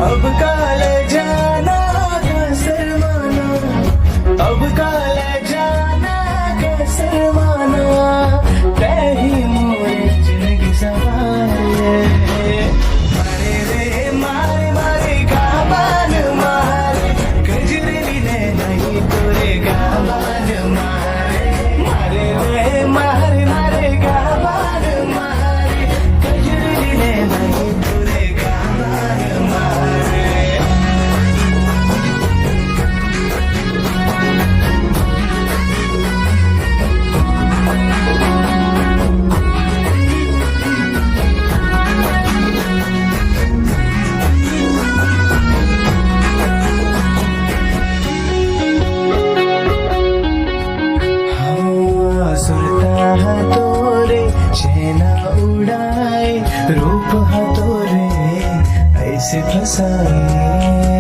अब काल जाना कैसे माना, अब काल जाना कैसे माना, तेरी मोरे जिंदगी सवारे मारे रे मारे मारे गाबान मारे गजरेली ने नहीं तोरे गाबान मारे मारे रे मारे मारे गाबान मारे गजरेली ने नहीं तोरे गाबान मारे. सुरता हाथोरे शहना उड़ाए रूप हाथोरे ऐसे फसाए